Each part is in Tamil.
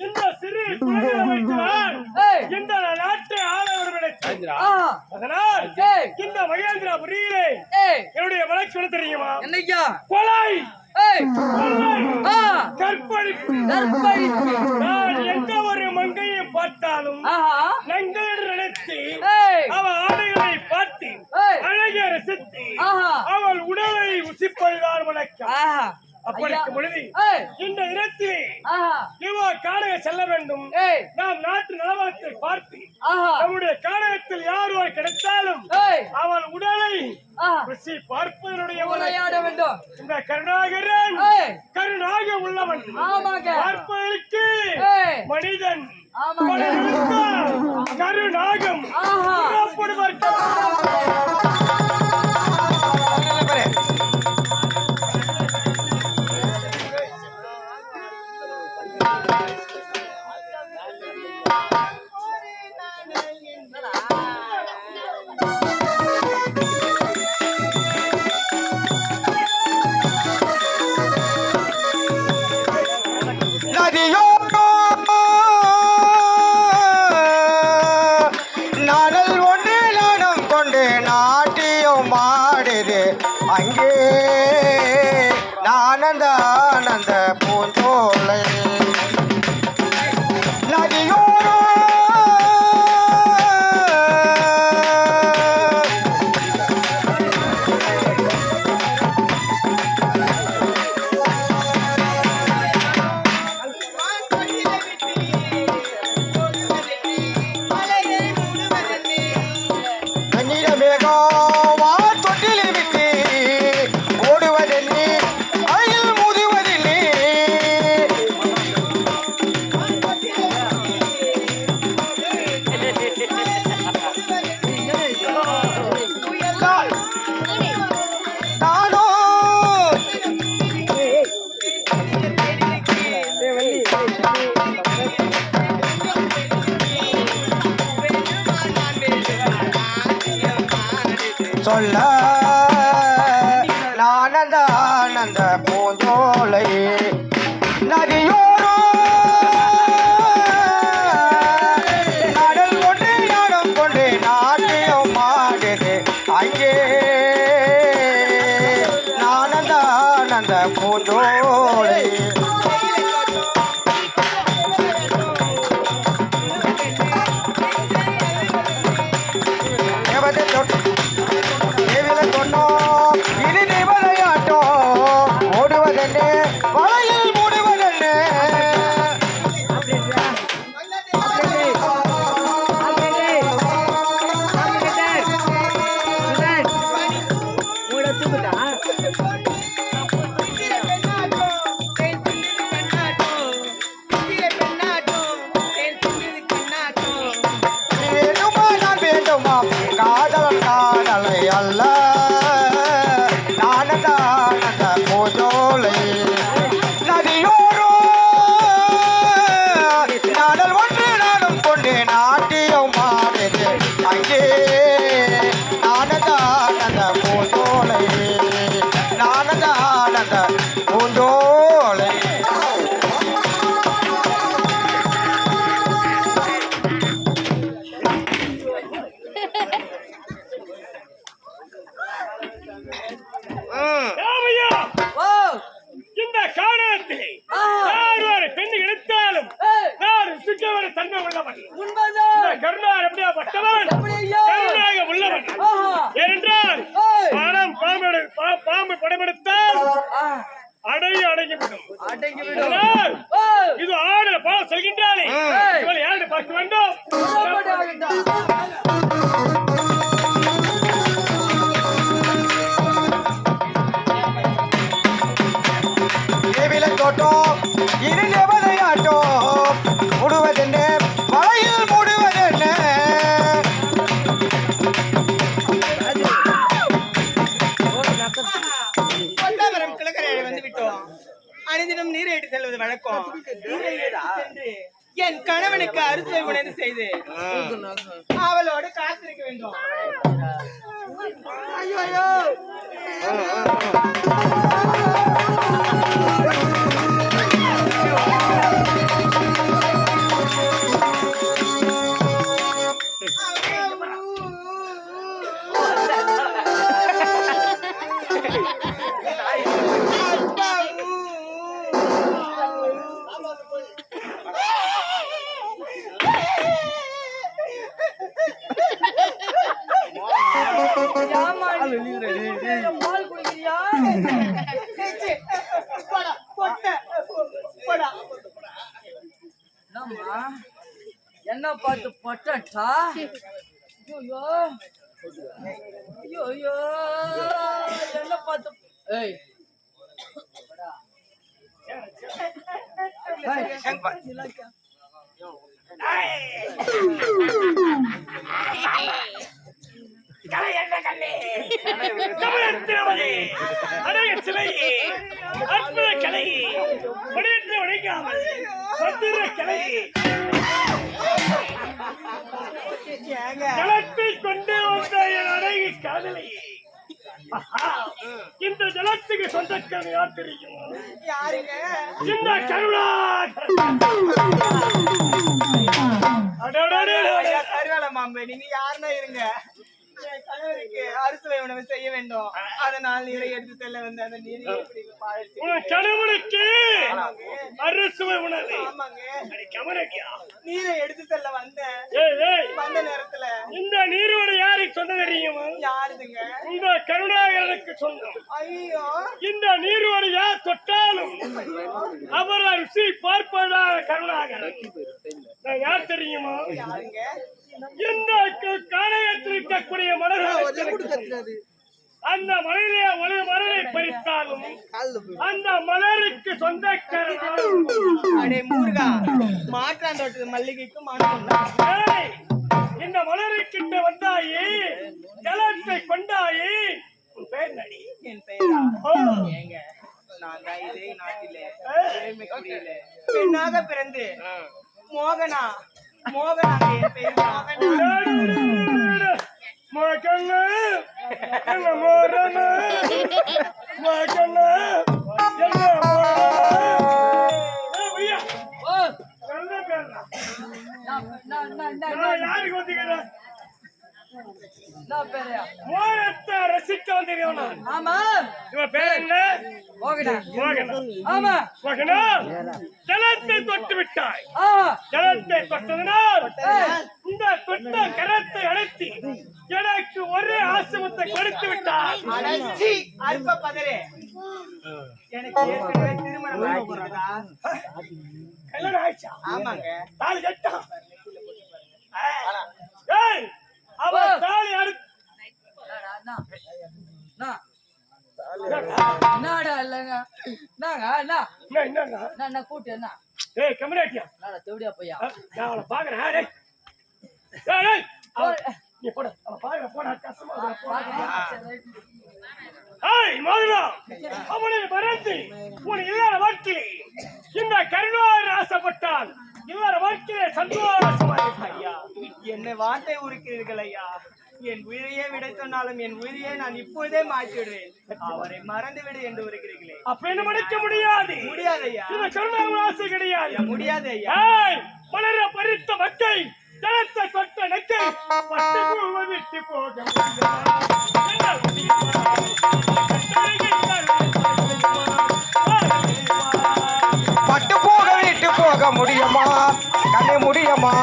இந்த சிறு குழந்தை வைத்தால் இந்த நாட்டை ஆளவர்கள் அதனால் இந்த மகேந்திரபுரியிலே என்னுடைய வழக்கு தெரியுமா? என்னையா? கொலை, கற்பழிப்பு. நான் எந்த ஒரு மங்கையை பார்த்தாலும் நங்கள் நினைத்து அவள் ஆடைகளை பார்த்து அழகிய ரசித்து அவள் உடலை உசிப்பதுதான் வழக்கம். அப்படிக்கும் பொழுது இந்த இடத்திலே காணக செல்ல வேண்டும். நாம் நாட்டு நலவாரத்தை பார்த்து நம்முடைய காணகத்தில் யாரோ கிடைத்தாலும் அவள் உடலை ருசி பார்ப்பதனுடைய விளையாட வேண்டும். இந்த கருணாகரன் கருணாக உள்ளவன் பார்ப்பதற்கு மனிதன் கருணாகம் அங்கே ஆனந்த பூந்தோலை நதியோரோ சொல்ல ஆனந்த பூந்தோலை நதியோரோ கடல் கொண்டு நாடம் கொண்டு நாட்டியம் மாடுது அங்கே ஆனந்த பூந்தோலை வளையில் மூடுவதென்ன வேண்டுமா காதலன் காதலை அல்ல ஆனந்த பூந்தோலை நதியோரோ நாடல் ஒன்று நாடும் கொண்டு நாட்டியம் மாறுது அங்கே ஆனந்த பூந்தோலை ஆனந்த பூந்தோலை இந்த காரணத்தை பெண் எடுத்தாலும் தன்மை உள்ளவன் கருணார் எப்படியா பட்டவன் கருணாக உள்ளவன். ஏனென்றால் பணம் பாம்பு படமெடுத்தால் அடங்கிவிடும். இது ஆடு பால செல்கின்றானே இவளை யாரு பார்க்க வேண்டும்? தோட்டம் இரு தேவதையாட்டம் மூடுவதென்ன வளையில் மூடுவதென்ன கிழக்கரை வந்து விட்டோம். அனைத்திடம் நீர் ஏற்றி செல்வது வழக்கம். என் கணவனுக்கு அறுசுவை உணவு செய்து அவளோடு காத்திருக்க வேண்டும். ஐயோ ஐயோ ஆமா என்ன பார்த்து பட்டா ஐயோ ஐயோ ஐயோ என்ன பார்த்து ஏய் கலை என்ன கல்லே கமலத்திரவதே அடைய சிலை அற்புத கலை உடையற்ற உடைக்காமல் பத்திர கலை ஜலத்தை கொண்டு வந்த என் அழகி காதலை இந்த ஜலத்துக்கு சொந்தக்காரன் யார் தெரியும்? யாருங்க? இந்த கருணா கருவேல மாம்பே நீங்க யாருன்னா இருங்க. என் கணவருக்கு அறுசுவை உணவு செய்ய வேண்டும். அதனால் நீரை எடுத்து செல்ல வந்து அந்த நீரை கணவனுக்கு அறுசுவை உணவு நீரை எடுத்து செல்ல வந்த நேரத்துல இந்த நீரோட யாருக்கு சொந்தம் தெரியுமா? யாருதுங்க? இந்த கருணாகரனுக்கு சொந்தம். ஐயோ இந்த நீரோட யார் தொட்டாலும் அவரை ருசி பார்ப்பதாக கருணாகரன். யார் தெரியுமா? யாருங்க? இந்த காளையத்தில் இருக்கக்கூடிய மலர்கள் அந்த மலரிலே ஒரு மலரை பறித்தாலும் அந்த மலருக்கு சொந்தக்காரன் முருகா மாற்றாந்தோட்டத்து மல்லிகைக்கும் இந்த மலருக்கிட்ட வந்தாயே ஜலத்தை கொண்டாயே. உன் பெயர் நடி? என் பெயரா? ஏங்க நான் தான் இதே நாட்டிலே பெண்ணாக பிறந்து மோகனா மோகனா என் பெயர் மகன மோரன மகன யாருக்கு வந்தீங்க? மோகனத்தை ரசிக்க வந்தீங்க. ஆமா இவன் பேர் என்ன? மோகனா. ஆமா மகனா ஜலத்தை தொட்டு விட்டாய். ஜலத்தை தொட்டதனால் இந்த தொட்ட கரத்தை அழைத்து எனக்கு ஒரே ஆசிரமத்தை கொடுத்து விட்டார். அல்ப பதரே எனக்கு ஏற்கனவே திருமணம் ஆகியிருக்கிறதா? கல்யாணம் ஆயிடுச்சா? ஆமாங்க. தாலி கட்டா? ஏய் அவ தாலி அடுத்து என்னடா இல்லங்க நாங்க என்ன கூட்டு என்ன ஏய் கமராட்டியா தேவடியா பையா நான் அவளை பாக்குறேன். ஏய் நீ போட அவளை பாக்குற போட கஷ்டமா. ஏய் மோகனா அவனை மறந்து உன் இல்லாத வாழ்க்கையிலே இந்த கருணாகரன் ஆசைப்பட்டான். இல்லாத வாழ்க்கையிலே சந்தோஷமாக ஐயா. என்னை வார்த்தை உருக்கிறீர்கள் ஐயா. என் உயிரையே விட சொன்னாலும் என் உயிரையே நான் இப்பொழுதே மாற்றிவிடுவேன். அவரை மறந்து விடு என்று வருகிறீர்களே. அப்ப மறைக்க முடியாது. முடியாது ஐயா. இந்த கருணாகரன் ஆசை கிடையாது. முடியாது ஐயா. மலர பறித்த மக்கை ஜலத்தை தொட்ட நெக்கை பட்டு பூவை விட்டு போக பட்டு போக விட்டு போக முடியுமா? கண்ணே முடியுமா?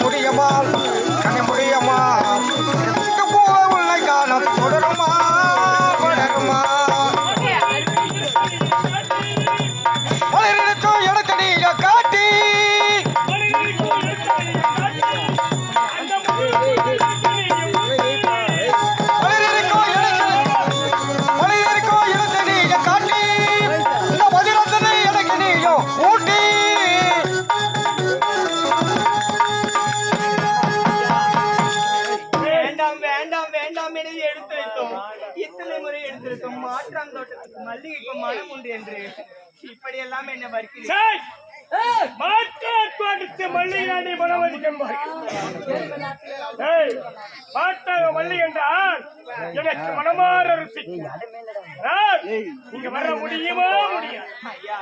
முடியுமா? கண்ண முடியுமா? உள்ள காலம் தொடருமா தொடருமா? வளர்க்கும் இடத்தை நீங்க காட்டி வளர்க்கும் இடத்தை நீங்க காட்டி இந்த மதுரத்தனை எனக்கு நீயும் ஊட்டி மாற்றாந்தோட்டத்துக்கு மல்லிகைக்கு மனம் உண்டு என்று இப்படி எல்லாம் என்ன வருகிறேன். மல்லிகை மனம் மாட்டாங்க மல்லிகை என்றால் எனக்கு மனமாற ருசிக்கும். நீங்க வர முடியுமா? முடியாது. ஐயா,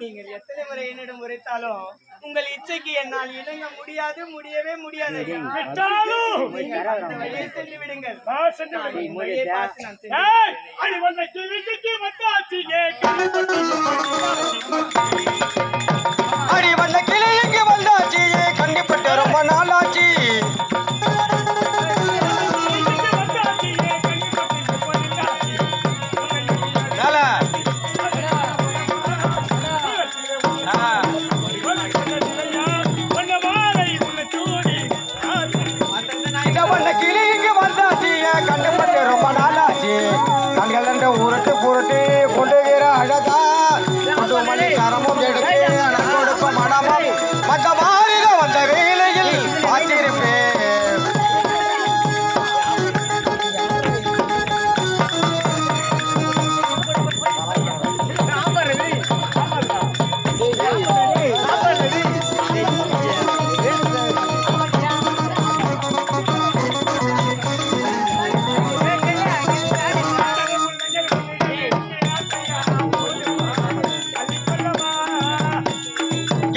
நீங்கள் எத்தனை முறை என்னிடம் உரைத்தாலும் உங்கள் இச்சைக்கு என்னால் இணங்க முடியாது, முடியவே முடியாது ஐயா. விட்டாலும் நீங்கள் அந்த வழியை சென்று விடுங்கள். நான் சென்று விடுவேன். இந்த வழியை பார்த்து நான் சென்று ஏய், விடுகிறேன். அடி வந்த கிழிக்கு வந்தாச்சியே கண்ணுப்பட்டு அடி வந்த கிளி இங்கு வந்தாச்சு கண்டிப்பட்டு ரொம்ப நாளாச்சு. மேல இங்க வந்த கிளி இங்கு வந்தாச்சு கண்டுபட்டு ரொம்ப நாளாச்சு. கண்கள் என்ற உருட்டு புரட்டு கொண்டுகிற அழகா கொண்டு மணி கரமும் எடுத்து கொடுப்ப மனமும் மற்ற மாறில வந்த வேலையில் பார்த்திருப்பேன்.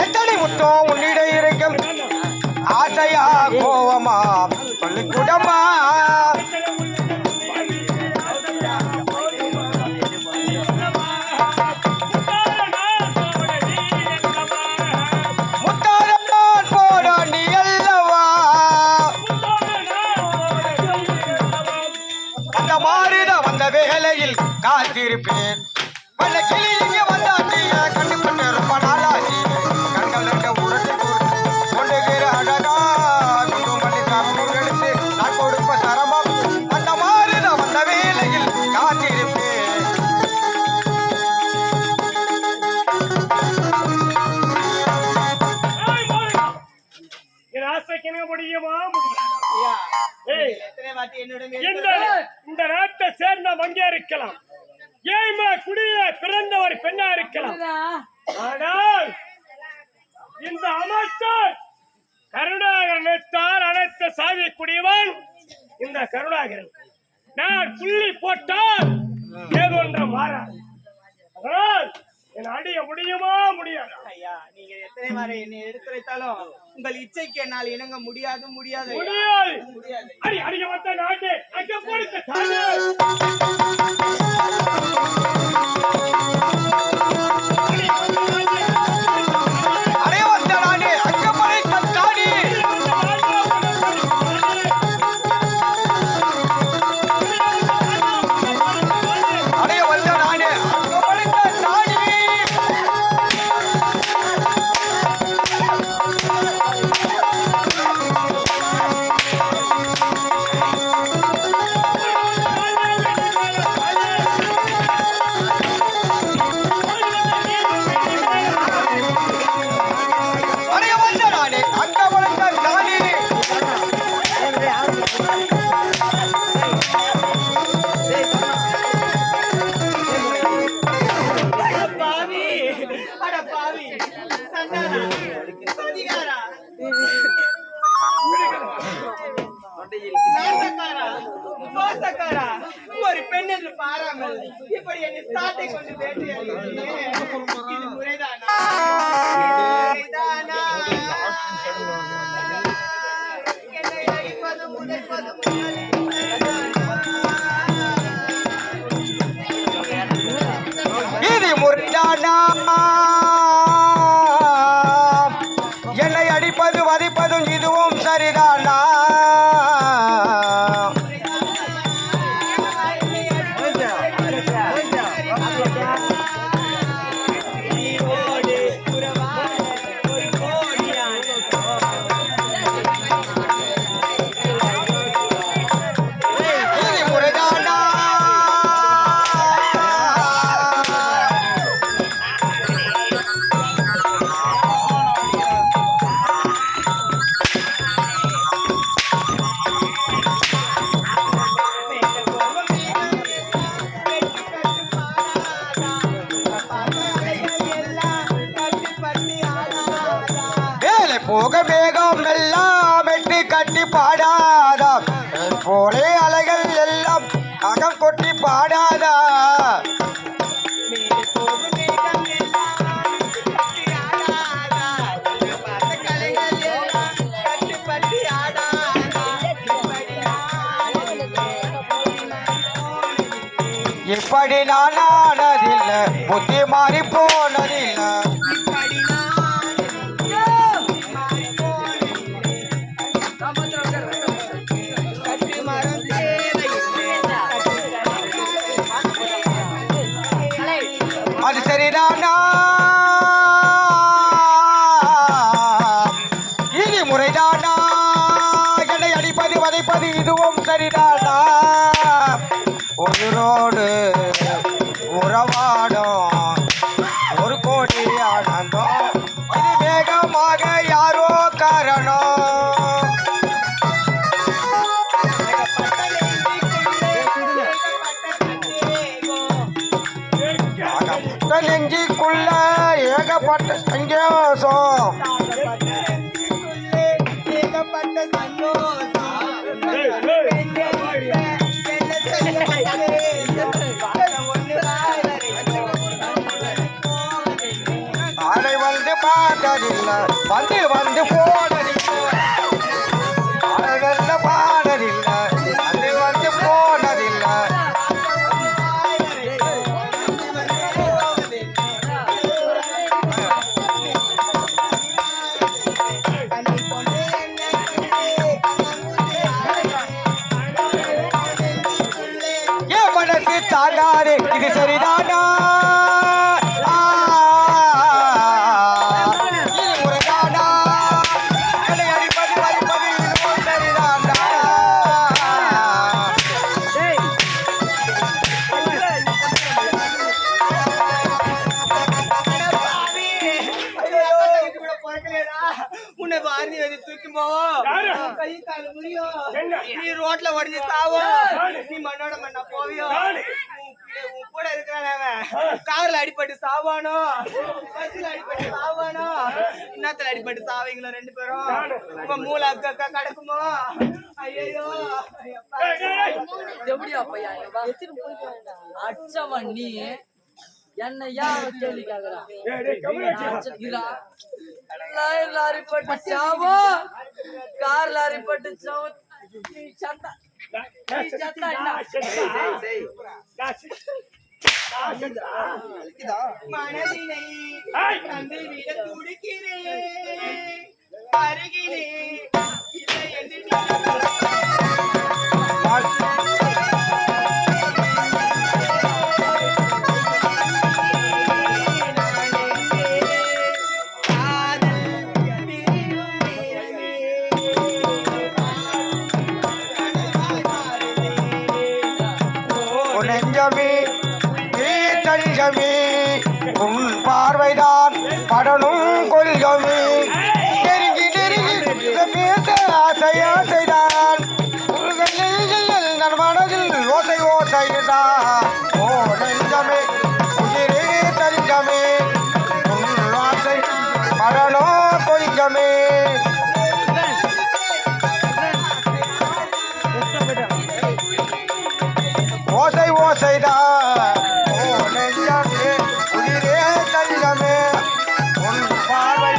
எத்தனை முத்தம் உன்னிட இருக்கும் ஆசையா கோவமா பள்ளிக்கூடமா முத்தாரத்தான் போட நீ அல்லவா அந்த மாறிட வந்த வேலையில் காத்திருப்பேன். வந்த கிளி இங்கே வந்தாச்சு கண்டுபட்டு ரொம்ப நாளாச்சு. கண்கள் ரெண்டு உருட்டு கொண்டுகிற அழகா கொண்டு மணி கரமும் எடுத்து நான் கொடுப்ப சரமம் அந்த மாறிட வந்த வேலையில் காத்திருப்பேன். என் ஆசைக்கு என்ன முடியுமா? முடியாது. ஐயா, ஏய், எத்தனை வாட்டி என்னிடம் இந்த நாட்டை சேர்ந்த மங்கையா இருக்கலாம், ஏய்மா குடியில பிறந்த ஒரு பெண்ணா இருக்கலாம். ஆனால் இந்த அமைச்சர் கருணாகரன் நினைத்தால் அனைத்து சாதிக்கூடியவன் இந்த கருணாகரன். நான் புள்ளி போட்டால் ஏதோ ஒன்று மாறாது. அதனால் என் அடிய முடியுமா? முடியாது. ஐயா, நீங்க எத்தனை முறை என்னை எடுத்துரைத்தாலும் உங்கள் இச்சைக்கு என்னால் இணங்க முடியாது, முடியாது ஐயா. முடியாது. முடியாது. அடி அடிக்க வந்த நாட்டு அங்க போடுத்த தானே. அடைய வந்த நாடு அங்கமலை கத்தாடி அடைய வந்த நாடு அங்கமலை கத்தாடி அடைய வந்த நாடு அங்கமலை கத்தாடி அட பாவி, அட பாவி, சண்டாளா, சதிகாரா, நாசக்காரா, மோசக்காரா, ஒரு பெண் என்று பாராமல் இப்படி என்னை சாட்டை கொண்டு வேட்டையாடுகிறீர்களே, இது முறைதானா? முறைதானா? என்னை அடிப்பதும் உதைப்பதும் உங்களுக்கு இது முறைதானா? என்னை அடிப்பது வதைப்பதும் இதுவும் சரிதானா? நீரோடு உறவாட ஒரு கோடியான இது முறைதானா? வேலை போக வேகம் எல்லாம் வெட்டி கட்டி பாடாதாம் போலே அலைகள் எல்லாம் இப்படி நான் ஆனதில்லை புத்தி மாறி போனதில்லை அது சரிதானா இது முறைதானா என்னை அடிப்பது வதைப்பது இதுவும் சரிதானா உயிரோடு உறவாடும் ஒரு கோடி ஆனந்தம் இது வேகமாக யாரோ காரணம் நெஞ்சிக்குள்ள ஏகப்பட்ட சந்தோஷம் ஆடை வந்து பாடதில்லை வந்து வந்து போனதில்லை ஆடல்ல பாடதில்லை வந்து வந்து போனதில்லை தாங்காது இது சரிதானா இது முறைதானா என்னை அடிப்பது வலிப்பது இதுவும் சரிதானா உன்னை பாரதி வந்து தூக்கி போவோம் கை கால முடியும் நீ ரோட்ல உடஞ்சி சாவோம் நீ மண்ணோட மண்ணா போவியோ உன் கூட இருக்கிறான் கார்ல அடிபட்டு சாவானோ பஸ்ல அடிபட்டு சாவானோ இன்னத்துல அடிபட்டு சாவீங்களோ ரெண்டு பேரும் உங்க மூளை அக்கா கிடக்குமோ ஐயோ எப்படியா பையா அச்சவன் நீ என்ன ஏன் கேள்வி கேக்குறான் லாரி பட்டு சாவோ கார் லாரி பட்டு சாவோ சந்தா மனதினை தந்தை விட துடிக்கிறேன் அருகிலே இல்லை என்று நெஞ்சமே நீ தஞ்சமே உன் பார்வைதான் படணும் கொள்கமே நெருங்கி நெருங்கி பேச ஆசை ஆசைதான் நன் மனதில் ஓசை ஓசைதான் ஓ நெஞ்சமே உயிரே தஞ்சமே உன் ஆசை படணும் கொள்கமே ஓசை ஓசைதான் ஓ நெஞ்சமே உயிரே தஞ்சமே உன் பார்வை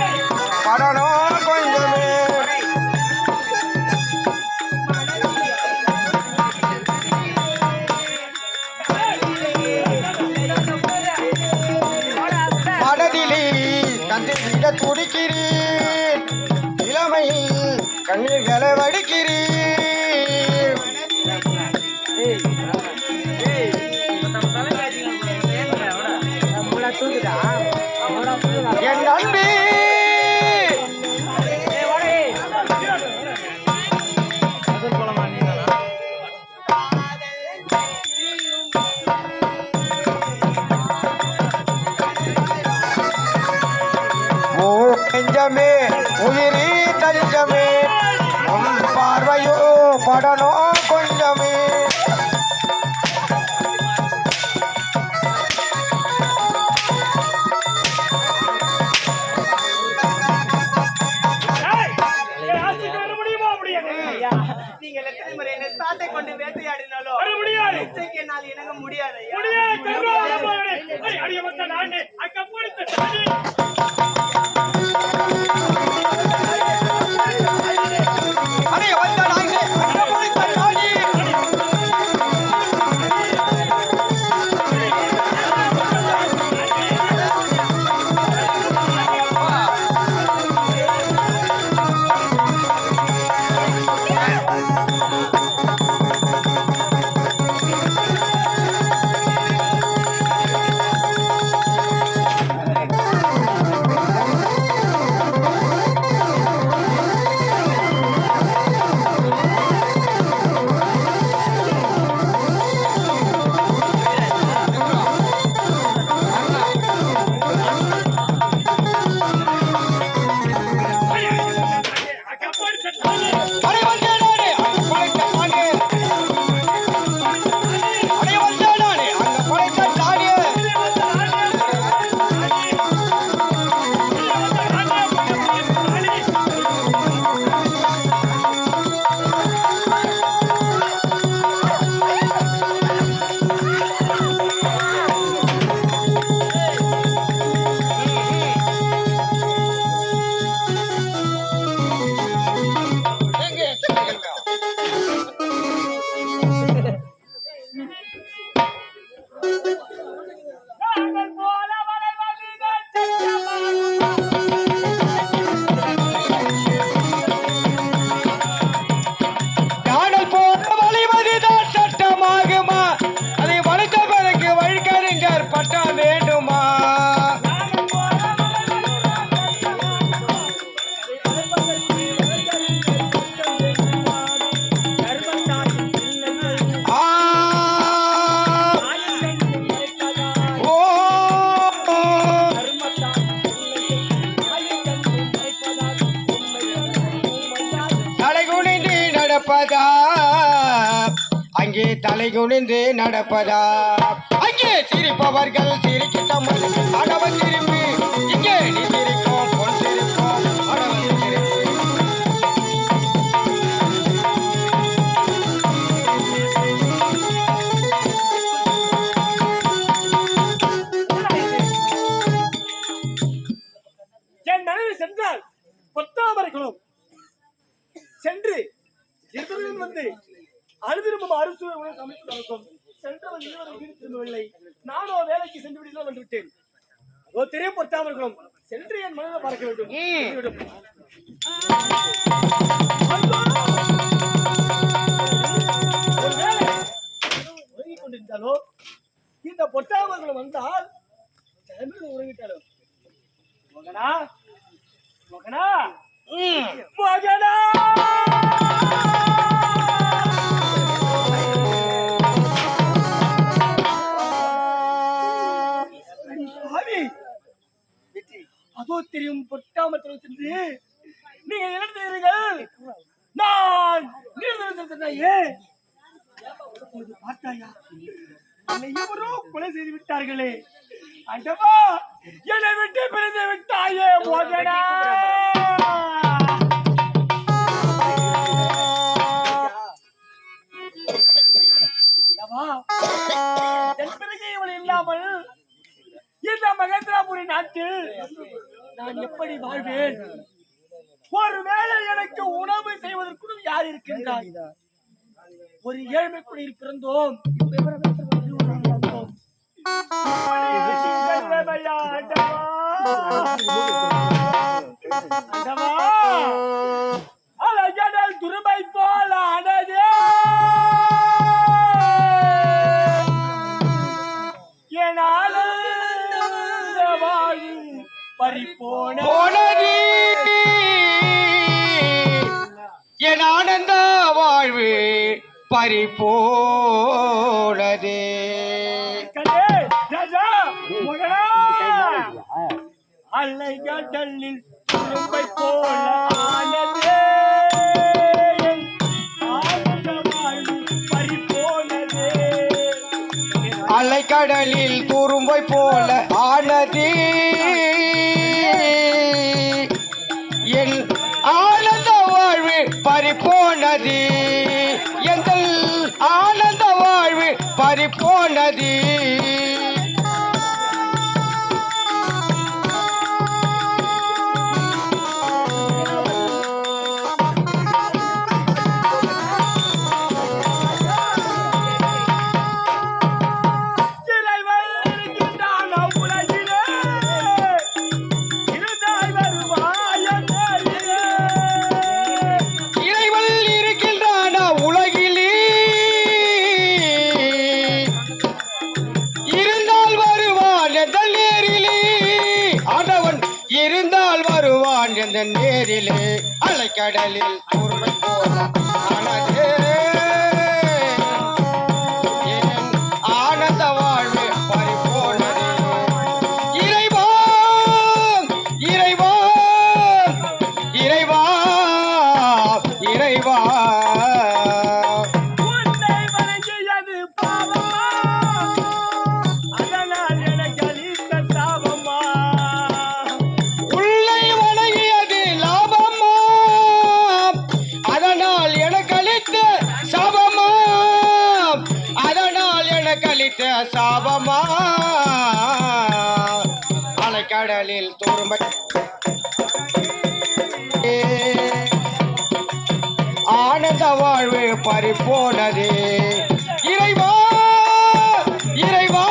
படணும் கொஞ்சமே மனதிலே தந்தை விட துடிக்கிறேன் இளமையில் கண்ணீர்களை வடிக்கிறேன் என் நம்பி ஓ நெஞ்சமே உயிரே தஞ்சமே உன் பார்வையோ படணும் கொஞ்சமே நீங்க எத்தனை முறை என்ன சாட்டை கொண்டு வேட்டையாடினாலும் என்னால் இணங்க முடியாது நாங்கள் போல வளைவதிகள் சட்டமாகுமா? நாடல் போல வழிவதுதான் சட்டமாகுமா? அதை வளைத்த பிறகு வழிகறிஞர் பட்டம் வேண்டுமா? நாங்கள் போல வளைவதிகள் சட்டமாகுமா? அதை வளைப்பதற்கு வளைகறிஞர் பட்டம் வேண்டுமா? கர்மத்தாயின் பிள்ளைகள் ஆ ஆயுதங்கள் மறைப்பதா? ஓ கர்மத்தாயின் பிள்ளைகள் ஆயுதங்கள் மறைப்பதா? உண்மையாக தலை குனிந்து நடப்பதா? அங்கே தலை குனிந்து நடப்பதா? அங்கே சிரிப்பவர்கள் சிரிக்கிட்டமல் அடவன் திரும்பி இங்கே நீ சிரிக்கும் பொன் சிரிக்கும் அடவன் திரும்பி என் மனைவி சென்றால் பொத்தாமரைகளும் சென்று இருவரும் வந்து அழுதிரும்பும் அறுசுவை உணவு சமைத்து நடக்கும் சென்றவன் இருவரும் வீடு திரும்பவில்லை. நானோ வேலைக்கு சென்று விடுதல் வந்து விட்டேன். அதோ தெரிய பொத்தாமர்களும் சென்று என் மனதை பார்க்க வேண்டும். சென்றுவிடும். ஒருவேளை உறங்கிக் கொண்டிருந்தாலோ இந்த பொத்தாமர்களும் வந்தால் உறங்கிட்டாலோ மகனா மகனா மகனா ஹரி அதோ தெரியும் பொட்டாமத்தில் சென்று நீங்க இழந்தீர்கள். நான் பார்த்தாயா என்னை எவரோ கொலை செய்து விட்டார்களே. அண்டவா என்னை விட்டு பிரிந்து விட்டாயே மோகனா. அண்டவா என் பிறகு இவள் இல்லாமல் இந்த மகேந்திராபுரி நாட்டில் நான் எப்படி வாழ்வேன்? ஒருவேளை எனக்கு உணவு செய்வதற்கு யார் இருக்கின்றார்? ஒரு ஏழ்மை குடியில் பிறந்தோம். அழகடல் துருமை போல ஆனதே என் ஆனந்த வாழ்வு பறிபோனது. என் ஆனந்த வாழ்வு பறிபோனது. அலைகடலில் துரும்பை போல ஆனதே என் ஆனந்த வாழ்வு பறிபோனதே. அலைக்கடலில் துரும்பை போல ஆனது என் ஆனந்த வாழ்வு பறிபோனது. எங்கள் ஆனந்த வாழ்வு பறிபோனது. எந்த நேரிலே அலைக்கடலில் கூர்மை போல ஆனதே என் ஆனந்த வாழ்வு பறிபோனது. இறைவா இறைவா இறைவா இறைவா உன்னை வணங்கியது பாவமா? அதனால் எனக்கு அளித்த சாபமா? உள்ளை வணங்கியது லாபமா? அதனால் எனக்கு அளித்த சாபமா? அதனால் எனக்கு அளித்த சாபமா? அலைக்கடலில் துரும்பை ஆனந்த வாழ்வு பறிபோனது. இறைவா இறைவா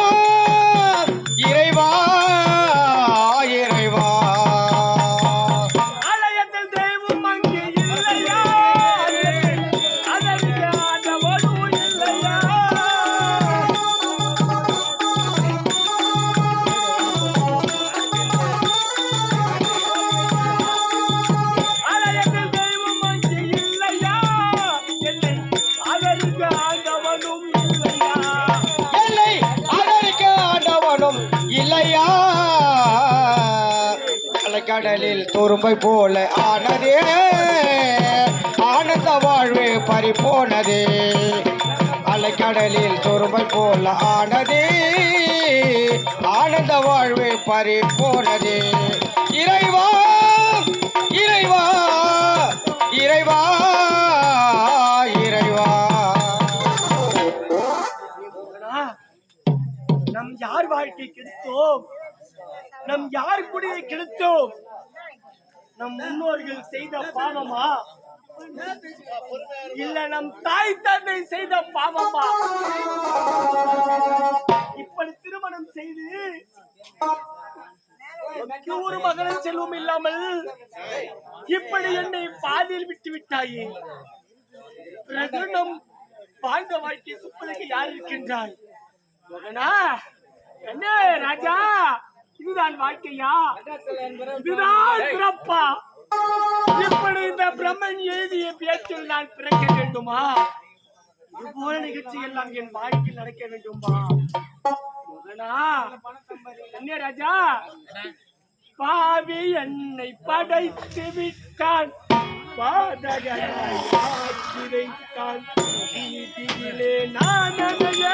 அலைக்கடலில் துரும்பை போல ஆனதே ஆனந்த வாழ்வு பறி போனதே அலைக்கடலில் துரும்பை போல ஆனதே ஆனந்த வாழ்வு பறி போனதே இறைவா இறைவா இறைவா இறைவா நம் யார் வாழ்க்கை கெடுத்தோம் நம் யார் குடியை கெடுத்தோம் நம் முன்னோர்கள் செய்த பாவமா இல்ல நம் தாய் தந்தை செய்த பாவமா இப்படி திருமணம் செய்து ஒரு மகன் செல்வம் இல்லாமல் இப்படி என்னை பாதியில் விட்டு விட்டாயே பிறகு நம் வாழ்ந்த வாழ்க்கை சுப்பதற்கு யார் இருக்கின்றாய் மகனா என்ன ராஜா இதுதான் வாழ்க்கையா இதுதான் பிறப்பா இப்படி இந்த பிரம்மன் எழுதிய பேச்சில் நான் பிறக்க வேண்டுமா இது போல நிகழ்ச்சி எல்லாம் என் வாழ்க்கையில் நடக்க வேண்டுமா மகனா என்ன ராஜா பாவி என்னை படைத்து விட்டான் பாதகனாய் ஆக்கி வைத்தான் வீதியிலே நான் அடைய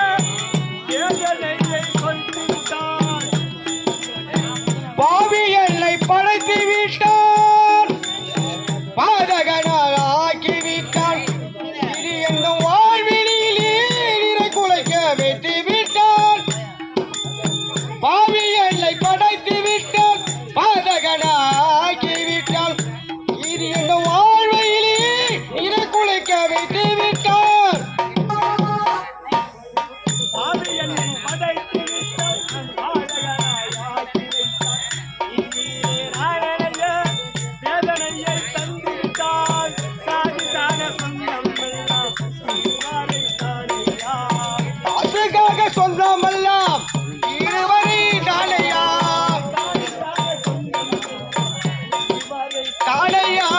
வேதனையை கொண்டிருந்தான் பாவி என்னை படைத்து விட்டான் பாதகனால் ஆக்கி விட்டான் இது என்னும் வாழ்வினிலே நிறை குலைக்க வைத்து விட்டான் பாவி என்னை படைத்து விட்டான் பாதகனாக்கி விட்டான் இது என்னும் வாழ்வினிலே நிறை குலைக்க வைத்து விட்டான் பாவி என்னை படைத்து விட்டான் பாதகனாய் ஆக்கி வைத்தான் வீதியிலே நான் அடைய வேதனையை தந்திருந்தான் சாதிதான சொந்தம் எல்லாம் இதுவரைத்தானையா அதுக்காக சொந்தமெல்லாம் இருவரை தானையா தானையா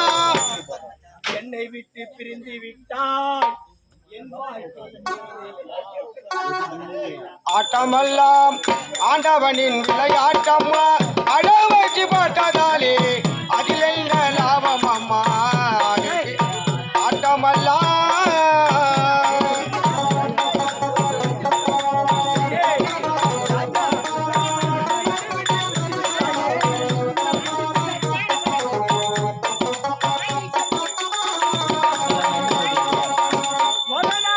என்னை விட்டு பிரிந்து விட்டான் என் வாழ்க்கை ஆட்டமெல்லாம் ஆண்டவனின் விளையாட்டம்மா அடவச்சு போட்டதாலே அதில் என்ன லாபம் அம்மா ஆட்டமெல்லாம் மகனா,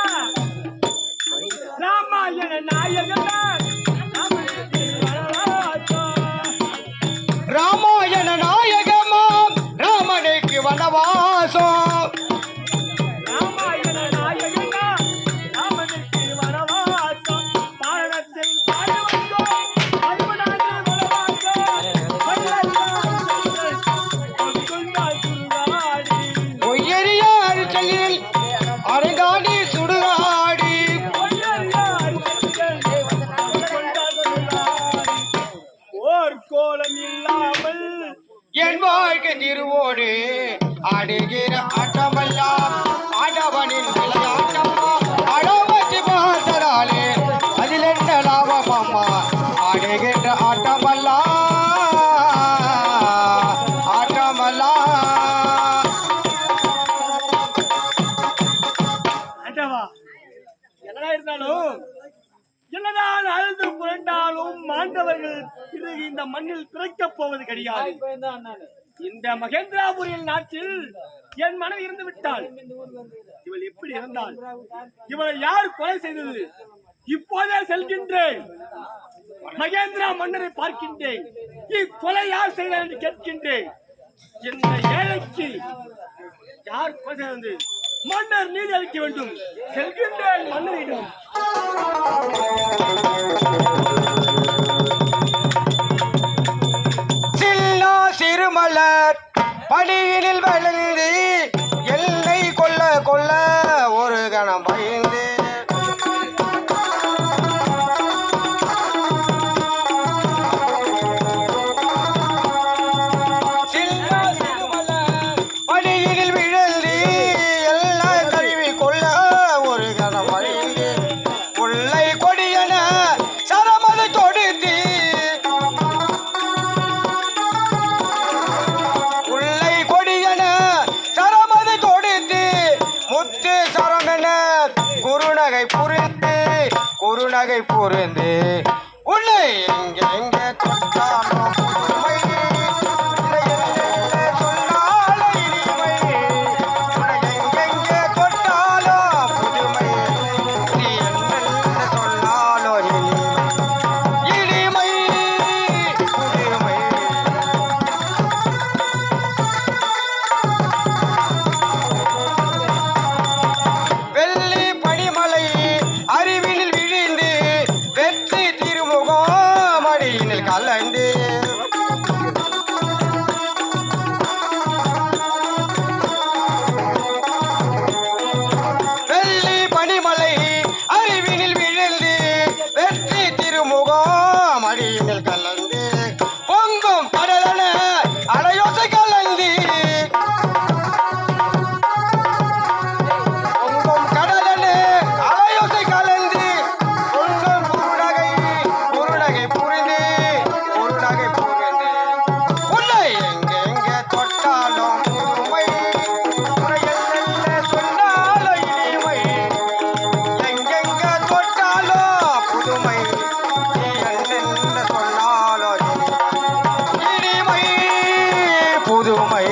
ராமாயண நாயகன் ராமாயண நாயகமாம் ராமனுக்கு வனவாசம் ராமாயண நாயகன் ராமனுக்கு வனவாசம் பாரதத்தில் பாட வந்தோம் அருமனாக வனவாசம் பொய்யறியார் செல்லில் அருங்காடி சுடுகாடி ஓர் கோலம் இல்லாமல் என் வாழ்க்கை திருவோடு ஆடுகிற ஆட்டமெல்லாம் ஆண்டவனின் விளையாட்டம்மா அடவச்சு பார்த்ததாலே அதில் என்ன லாபம் அம்மா ஆடுகின்ற ஆட்டமெல்லாம் ஆட்டமெல்லாம் ஆண்டவா என்னடா இருந்தாலும் என்னதான் அழுது புரண்டாலும் மாண்டவர்கள் பிறகு இந்த மண்ணில் பிறக்கப் போவது கிடையாது. இந்த மகேந்திராபுரியில் நாட்டில் என் மனைவி இருந்து விட்டாள். இவள் எப்படி இருந்தாள்? இவளை யார் கொலை செய்தது? இப்போதே செல்கின்றேன். மகேந்திரா மன்னரை பார்க்கின்றேன். இக்கொலை யார் செய்தார் என்று கேட்கின்றேன். இந்த ஏழைக்கு யார் கொலை செய்தது? மன்னர் நீதி அளிக்க வேண்டும். செல்கின்றேன் மன்னரிடம். சில்லா சிறுமலர் படியினில் விழுந்து எல்லை கொல்ல கொல்ல ஒரு கணம் பயந்து சில்லா சிறுமலர் படியினில் விழுந்து எல்லாம் கழுவி கொள்ள ஒரு கணம் பயந்து கொள்ளை குறுநகை புரிந்து உன்னை எங்க எங்க தொட்டாலும் புதுமை இதை என்ன சொன்னாலும் இனிமை உன்னை எங்கெங்க தொட்டாலும் புதுமை நீ என்ன சொன்னாலும் இனிமை புதுமை வெள்ளி பனிமலை அறிவினில் விழிந்து வெற்றி திருமுகம் மடியினில் கலந்து வெள்ளி பனிமலை அறிவினில் விழுந்து வெற்றி திருமுகம் மடியினில் கலந்து பொங்கும் கடலன அலையோசை கலந்து பொங்கும் கடலனே அலையோசை கலந்து பொங்கும் குறுநகை புரிந்து உன்னை எங்க தொட்டாலும் புதுமை உன்னை என்ன சொன்னாலும் இனிமை எங்கெங்க தொட்டாலும் புதுமை நீ என்ன சொன்னாலும் இனிமை புதுமை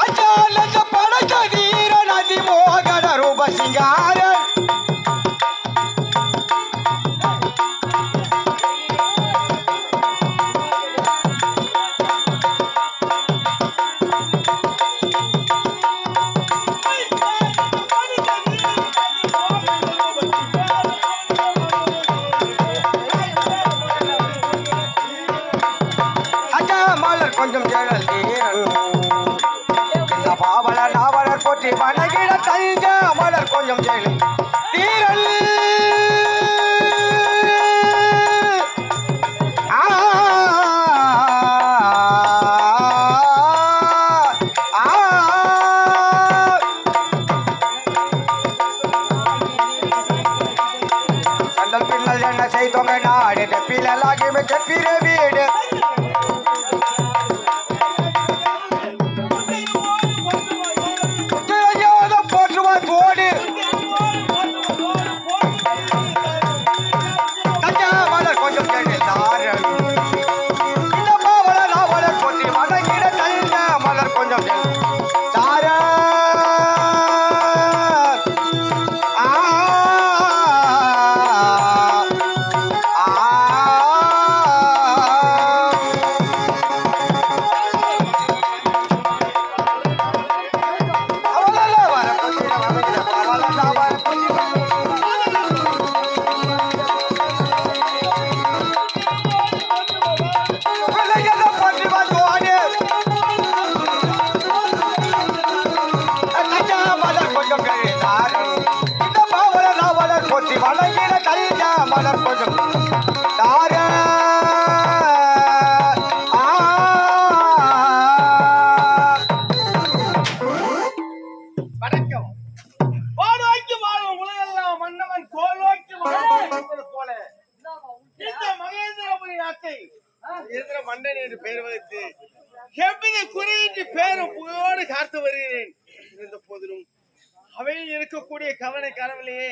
அச்சாலஞ்ச படைத்த வீர நதி மோகன ரூப சிங்காரன் அச்சா மலர் கொஞ்சம் ஜெழல் தீரன் இந்த பாவலர் நாவலர் போற்றி வணங்கிட தஞ்ச மலர் கொஞ்சம் ஜெழல் தீரன் ஆ ஆ சண்டல் பின்னல் என்ன செய்தோங்க நாடு தெப்பிலாகி தெப்பிர வீடு தெரியாத போற்றுவார் தோடு தஞ்சா மலர் கொஞ்சம் கேட்டாரன் இந்த பாவலர் நாவலர் போற்றி வணங்கிட தஞ்ச மலர் கொஞ்சம் தார வணங்கிட கல்யா மலர் கொஞ்சம் தார வணக்கம். வானோக்கி வாழும் உலகெல்லாம் மன்னவன் கோலோக்கி வாழும் போல இந்த மகேந்திரபுரி நாட்டை மகேந்திர மன்னன் என்று பெயர் வைத்து எவ்வித குறையின்றி பேரும் புகழோடு காத்து வருகிறேன். இருந்த போதிலும் அவையில் இருக்கக்கூடிய கவனை கனவிலேயே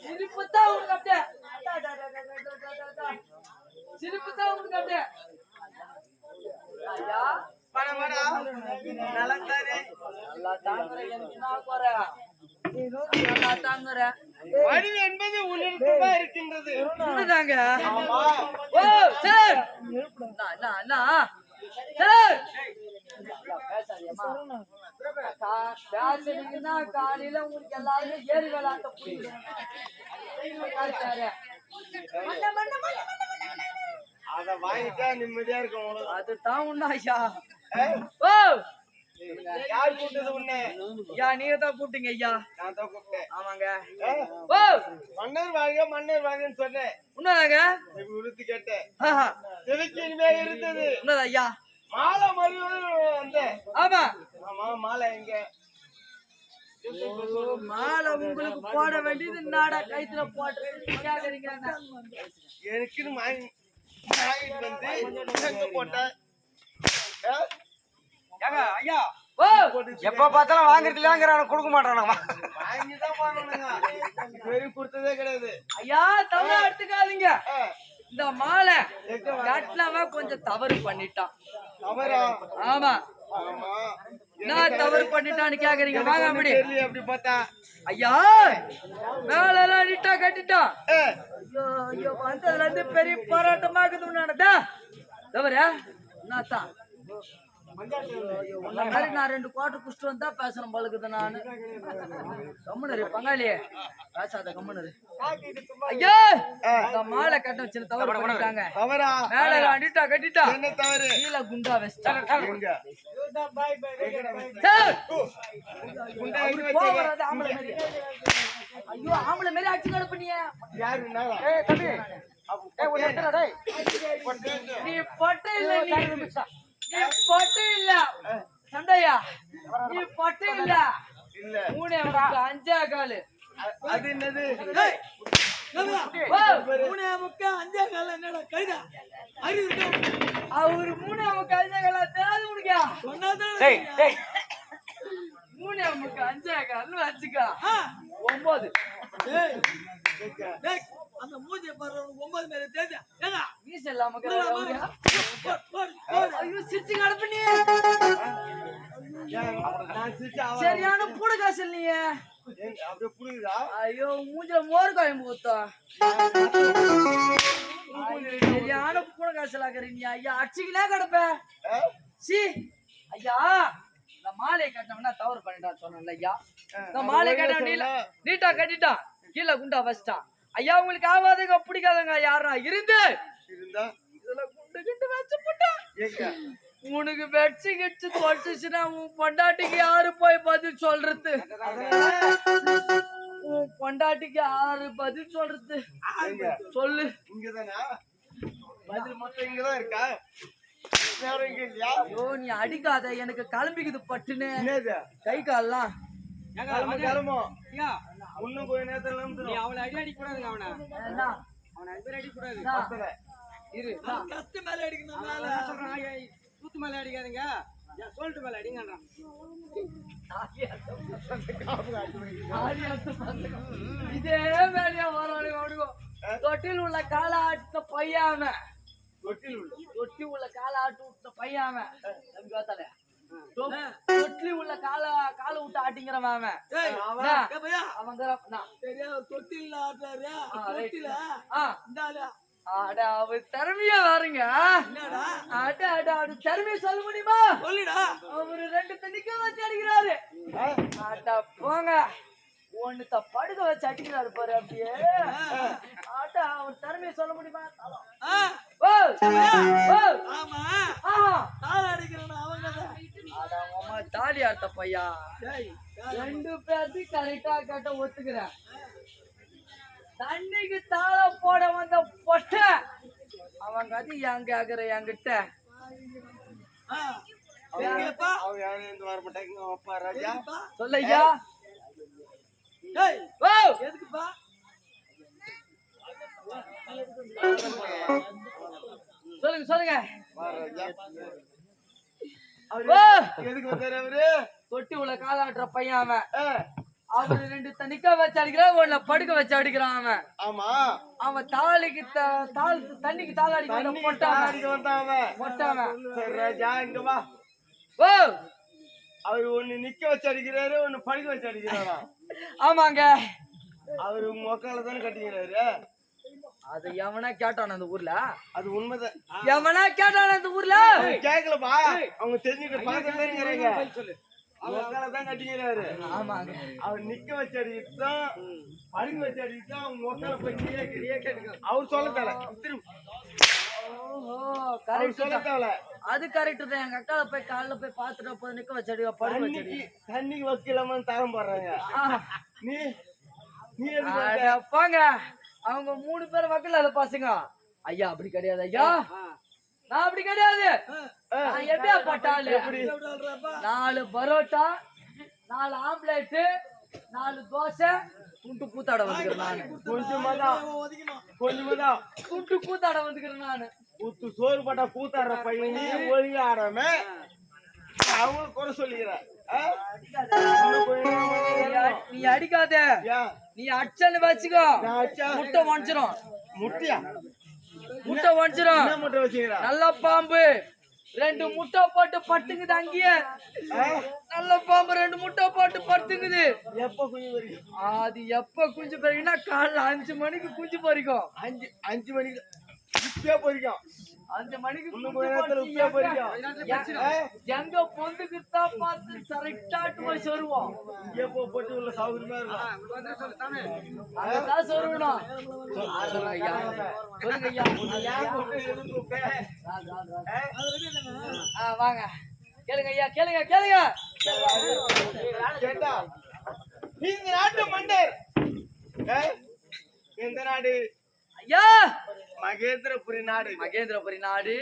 சிரிப்புத்தான் உனக்கு அப்படியே சிரிப்புத்தான் உனக்கு அப்படியே ஐயா நல்லா தாங்குற எனக்கு என்ன குறை நல்லா தாங்குற அறிவு என்பது உன்னிடத்தில் இருக்கின்றது. உண்மைதாங்க. ஓ சார் அண்ணா சார் பேசாதீங்கம்மா பேசுனீங்கன்னா காலையில உங்களுக்கு எல்லாருமே ஏறி விளையாட்ட புரியும். அத வாங்கிட்டா நிம்மதியா இருக்கும் அவ்வளவுதான். அதுதான் உண்மை ஐயா. ஓ யார் கூப்பிட்டது உன்னை? ஐயா நீங்க தான் கூப்பிட்டீங்க ஐயா. நான் தான் கூப்பிட்டேன். ஆமாங்க. ஓ ஓ மன்னர் வாங்க மன்னர் வாங்கன்னு சொன்னேன். உண்மைதாங்க. உறுத்து கேட்டேன். ஆஹா, செவிக்கு இனிமே இருந்தது. உண்மைதான் ஐயா. மாலை மறுபடியும் வந்தேன். ஆமா ஆமா மாலை எங்க? ஓ, மாலை உங்களுக்கு போட வேண்டியது நாடா கைத்துல போட்டு கேக்குறீங்க. எனக்குன்னு வாங்கிட்டு வந்து எங்க போட்டேன்? ஐயா ஓ எப்ப பார்த்தாலும் வாங்குறதுலாங்கிறான கொடுக்க மாட்டானுங்க. வாங்கிதான் போனோங்க. வெறும் கொடுத்ததே கிடையாது. ஐயா தவறா எடுத்துக்காதீங்க. ஆ, இந்த மாலை எங்க கட்டினவன் கொஞ்சம் தவறு பண்ணிட்டான். அவரா? ஆமா ஆமா. நான் தவறு பண்ணிட்டான்னு கேக்குறீங்க. வாங்க அப்படி. தெரியல அப்படி பார்த்தா. ஐயா மேல எல்லாம் நீட்டா கட்டிட்டான். ஏ, ஐயோ ஐயோ வந்ததுல இருந்து பெரிய போராட்டமாக்குது நடந்தா தவற என்னத்தான் உன்ன மாதிரி நான் 2 குவார்டர் குடிச்சிட்டு வந்தா பேசணும் பழுக்குது நானு. கம்முனரு பங்காளியே பேசாத கம்முனரு. ஐயா இந்த மாலை கட்ட வச்சு தவறு பண்ணிட்டாங்க. அவரா? மேல எல்லாம் நீட்டா கட்டிட்டா என்ன தவறு? கீழே குண்டா வச்சிட்டான். எங்க? சார் குண்டா எங்க அவரு வச்சீங்க? போறது ஆம்பளை மாதிரி. ஐயோ ஆம்பளை மாதிரி அடிச்சு கிடப்பீங்க. யாரு என்னடா? நீ பொட்டை இல்ல நீ பொட்டை இல்ல சண்டையா நீ பொட்டை இல்ல இல்ல. 3 முக்கா 5 காலு. அது என்னது? ஓ, 3 முக்கா 5 கால் என்னடா கைதா அறிவு அவரு 3 முக்கா 5 கால தேடு முடியா சொன்னாதான் 3 முக்கா 5 கால் வச்சுக்கா 9. அந்த மூஞ்சிய பாரு 9 மேல தேஞ்சா ஏங்க மீச இல்லாம ஐயோ சிச்சி கடப்பனே நான் சிரிச்சு அவ சரியான பூட காசு நீ. அப்படியே புரியுதா? ஐயோ மூஞ்சில மோர் காயம் ஊத்தா சரியான பூட காசு லாக்கறீங்க. ஐயா அடிச்சிக்கலே கடப்ப சி ஐயா இந்த மாலை கட்டவனா தவறு பண்ணிட்டா சொன்னேன்ல ஐயா. இந்த மாலை கட்டவன் நீட்டா கட்டிட்டான் கீழே குண்டா வச்சிட்டான். ஐயா உங்களுக்கு ஆவாதுங்க பிடிக்காதங்க யாரா இருந்து இருந்தா இதுல குண்டு கிண்டு வச்சு போட்டான். எங்க? உனக்கு வெச்சு கிச்சு தொலைச்சுன்னா உன் பொண்டாட்டிக்கு யாரு போய் பதில் சொல்றது? உன் பொண்டாட்டிக்கு யாரு பதில் சொல்றது? சொல்லு. இங்கதானா? பதில் மட்டும் இங்கதான் இருக்கா? வேற எங்க இல்லையா? ஐயோ நீ அடிக்காத எனக்கு கிளம்பிக்குது பட்டுன்னு என்னது? கை கால்லாம். கிளம்பு, கிளம்பு. இன்னும் கொஞ்ச நேரத்துல நம்புறோம். அவளை அடி கூடாதுங்க. அவனை என்ன? அவனை அடி அடிக்க கூடாது. என்ன? இரு கஸ்து மேல அடிக்கணும் மேல. தூத்து மேல அடிக்காதீங்க. என் சொல்லிட்டு மேல அடிங்கன்றான். இதே வேலையா வரும். தொட்டில் உள்ள கால ஆட்ட பையாம தொட்டில் உள்ள தொட்டி உள்ள கால ஆட்டு விட்ட பையாம தொட்டில உள்ள கால விட்டு ஆட்டிங்கிறவன் அவன் தொட்டில அவர் திறமையா வாருங்க. திறமைய சொல்ல முடியுமா? சொல்லிடா. அவரு 2 தண்ணிக்க வச்சு அடிக்கிறாரு. போங்க ஒண்ணுத்த படுக்க வச்சு அடிக்கிறாரு பாரு அப்படியே. அவர் திறமைய சொல்ல முடியுமா? தாலி அர்த்த பையா 2 பேர்த்தையும் கரெக்டா கேட்ட ஒத்துக்கிறேன். தண்ணிக்கு தாள போட வந்த பொட்ட அவன் கதி என் கேக்குற என்கிட்ட அவன் யாரும் இருந்து வர மாட்டாங்க. அப்பா ராஜா சொல்லையா எதுக்குப்பா சொல்லுங்க சொல்லுங்க. எதுக்கு வந்தாரு அவரு? தொட்டி உள்ள காலாட்டுற பையன் அவன். அவரு 2 தண்ணிக்கா வச்சு அடிக்கிறான், 1 படுக்க வச்சு அடிக்கிறான் அவன். ஆமா அவன் தாலிக்கு தண்ணிக்கு தாள அடிக்கிறான் மொட்டாவன். சரி ராஜா இங்க வா. ஓ அவரு ஒண்ணு நிக்க வச்சு அடிக்கிறாரு, ஒண்ணு படுக்க வச்சு அடிக்கிறாரா? ஆமாங்க. அவரு மொக்கால தானே கட்டிக்கிறாரு. அது எவனா கேட்டான் அந்த ஊர்ல? அது உண்மைதான். எவனா கேட்டான் அந்த ஊர்ல? கேக்கலப்பா, அவங்க தெரிஞ்சுக்கிட்டு பக்கத்துல இருக்கிறாங்க. தான் கட்டிக்கிறாரு. ஆமாங்க. அவர் நிக்க வச்ச அடிதான் படுக்க வச்ச அடிதான் அவங்க ஒக்கால போய் கிரியே கேட்க அவர் சொல்ல தேவை. ஓஹோ, அவர் கரெக்ட் சொல்ல தான். தேவை. அது கரெக்ட் தான். எங்க அக்கால போய் காலைல போய் பாத்துட்டு போய் நிக்க வச்சடி படுக்க வச்சடி. தண்ணிக்கு வக்கிலாம தரம் போடுறாங்க. நீ நீ எதுக்கு வந்த? அட போங்க. அவங்க 3 பேர் வக்கல பசங்க. ஐயா அப்படி கிடையாது ஐயா. நான் அப்படி கிடையாது. நான் எப்படியா பட்டாளு? 4 பரோட்டா, 4 ஆம்லெட், 4 தோசை, துண்டு கூத்தாட வந்துக்கிறேன் நானு. கொஞ்சமாதான் துண்டு கூத்தாட வந்துக்கிறேன் நானு. கூத்து சோறு பட்டா கூத்தாடுற பையன் நீ ஒழுங்க ஆடாம அவங்க குறை சொல்லிக்கிற. நீ அடிக்காத. நீ அச்சன்னு வச்சுக்கோ. முட்டை உடைச்சிரும். முட்டையா? முட்டை உடைச்சிரும். என்ன முட்டை வச்சுக்கிற? நல்ல பாம்பு 2 முட்டை போட்டு பட்டுங்குது அங்கேயே. நல்ல பாம்பு 2 முட்டை போட்டு படுத்துங்குது. எப்ப குஞ்சு வரைக்கும்? அது எப்ப குஞ்சு பறிக்கும்னா காலைல 5 மணிக்கு குஞ்சு பறிக்கும். 5 மணிக்கு இப்பயே போயிருக்கோம். 5 மணிக்கு இன்னும் கொஞ்ச நேரத்துல இப்பயே போயிருக்கோம். எங்க பொந்துக்கு தான் பார்த்து கரெக்டாட்டு போய் சொருவோம். இங்கே போட்டு உள்ள சௌகரியமா இருக்கும். அதான் சொருவணும். சொல்லுங்க ஐயா. சொல்லுங்க ஐயா. வாங்க கேளுங்க ஐயா. கேளுங்க கேளுங்க. கேட்டா இந்த நாட்டு மன்னர் எந்த நாடு? ஐயா மகேந்திரபுரி நாடு. மகேந்திரபுரி நாடு.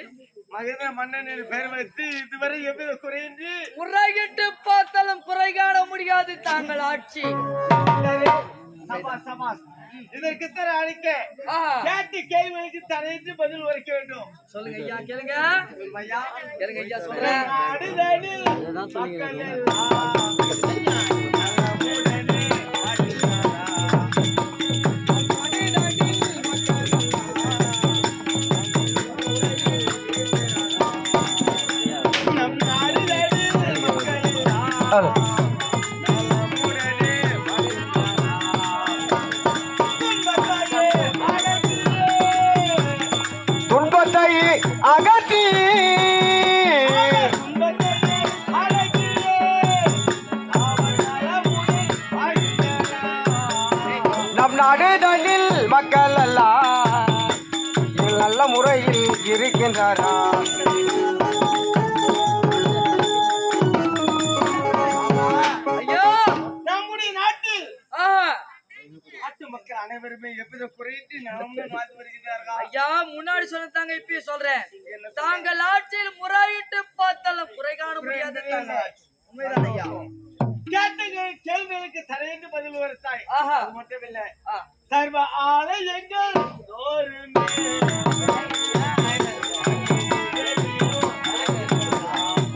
மகேந்திர மன்னன் பெயர் வைத்து இதுவரை எவ்வித குறையின்றி முறையிட்டு பார்த்தாலும் குறை காண முடியாது தாங்கள் ஆட்சி. சபாஸ் சபாஸ். இதற்கு தர அளிக்க ஆஹா. கேட்டு கேள்விக்கு தரையிட்டு பதில் உரைக்க வேண்டும். சொல்லுங்க ஐயா. கேளுங்க ஐயா கேளுங்க ஐயா. சொல்றேன். துன்பத்தை அகற்றி நம் நாடுதலில் மக்கள் எல்லாம் நல்ல முறையில் இருக்கின்றாரா? ஐயா நம்முடைய நாட்டில் ஆஹா. நாட்டு மக்கள் அனைவருமே எவ்வித குறையின்றி நலமுடன் வாழ்ந்து வருகிறார்கள். ஐயா முன்னாடி சொன்னதாங்க இப்பயும் சொல்றேன். தாங்கள் ஆட்சியில் முறையிட்டு பார்த்தாலும் குறை காண முடியாது தாங்க. உண்மைதான் ஐயா. கேட்ட கேள்விகளுக்கு தரையிட்டு பதில் உரைத்தாய். ஆஹா. அது மட்டும் இல்லை, ஆ. சர்வ ஆலயங்கள் தோறுமே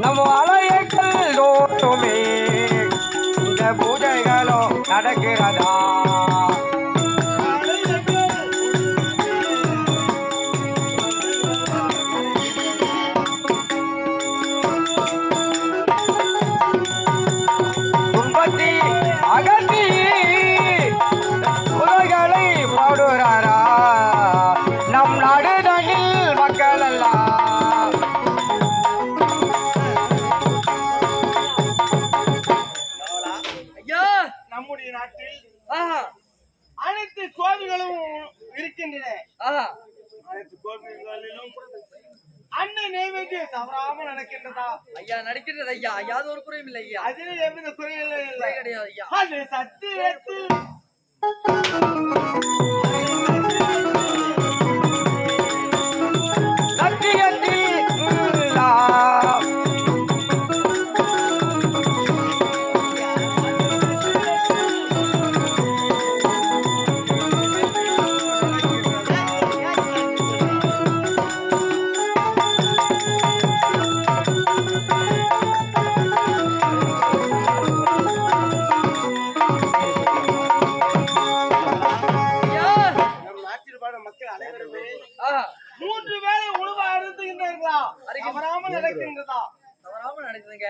நம்ம ஆலயங்கள் தோற்றுமே இந்த பூஜைகளும் நடக்கிறதா? துன்பத்தை அகற்றி உலகளை பாடுறாரா? நம் நாடுதலில் மக்கள் எல்லாம் ஐயா நம்முடைய நாட்டில் ஆஹா. அனைத்து கோவில்களும் இருக்கின்றன. ஆஹா. அனைத்து கோவில்களிலும் அன்னை நைவேத்தியம் தவறாம நடக்கின்றதா? ஐயா நடிக்கிறது ஐயா. ஐயாவது ஒரு குறையும் இல்லை ஐயா. அதில் எவ்வித குறையில்லை. குறை கிடையாது ஐயா. அது சத்தியத்தில் சத்தியத்தில் ஐயா நம் நாட்டில் வாழும் மக்கள் அனைவருமே ஆஹா. 3 வேளை உணவு அருந்துகின்றார்களா? தவறாம நடக்கின்றதா? தவறாம நடக்குதுங்க.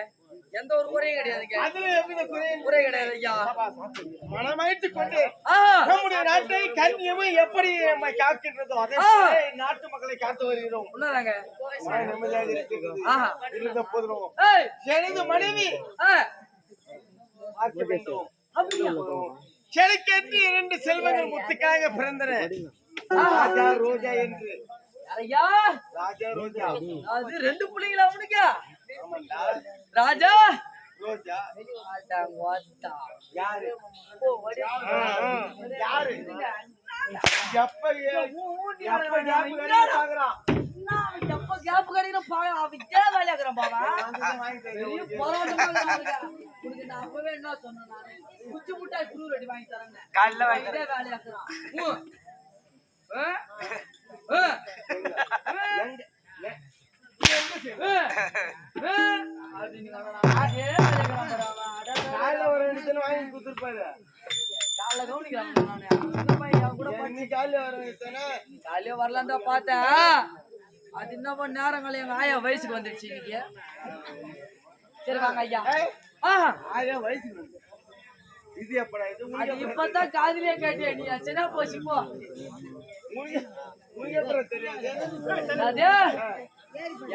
எந்த ஒரு குறையும் கிடையாதுங்க. அதுல எவ்வித குறையும் குறை கிடையாது ஐயா. மனமயத்துக் கொண்டு ஆஹா. நம்முடைய நாட்டை கண்ணியமும் எப்படி நம்மை காக்கின்றதோ அதே போல நாட்டு மக்களை காத்து வருகிறோம். உண்மைதாங்க. மன நிம்மதியாக இருக்கிறது. ஆஹா. இருந்த போதும் ஏய் எனது மனைவி ஆ. பார்க்க வேண்டும். அப்படியா? எனக்கென்று 2 செல்வங்கள் முத்துக்காக பிறந்தன. ராஜா ரோஜா என்று. ஐயா ராஜா ரோஜா. அது 2 புள்ளைங்களா உனக்கு? ஆமாண்டா. ராஜா ரோஜா வாடா யாரு? ஓ வடியா யாரு? எப்ப எப்ப ஞாபகம் கிடையாது பாக்குறான். நான் எப்ப கேப் கிடைக்கிற பாங்க அவன் இதே வேலையா இருக்கறான் பாவா. பெரிய போராட்டமா இருக்கு. உனக்கு நான் அப்பவே என்ன சொன்னேன் நானு? குச்சி முட்டாய் குரு ரெடி வாங்கி தரேன்னு. காலைல வாங்கி இதே வேலையா இருக்கறான். காலைல ஒரு 2 தினம் வாங்கி கொடுத்துருப்பாரு. காலைல கவனிக்கிறான் நானு. அந்த பையன் கூட நீ காலைல வர தானே. காலையில வரலாம் தான் பார்த்தேன். அது என்ன பண்ண நேரங்கள் எங்க ஆயா வயசுக்கு வந்துடுச்சு இன்னைக்கு. சரி வாங்க ஐயா. ஆயா வயசுக்கு வந்து. இது எப்படா இது? அது இப்பதான் காதுலயே கேட்டியா நீ? சின்ன போச்சு போ. உங்களுக்கு எப்படி தெரியாது? அதே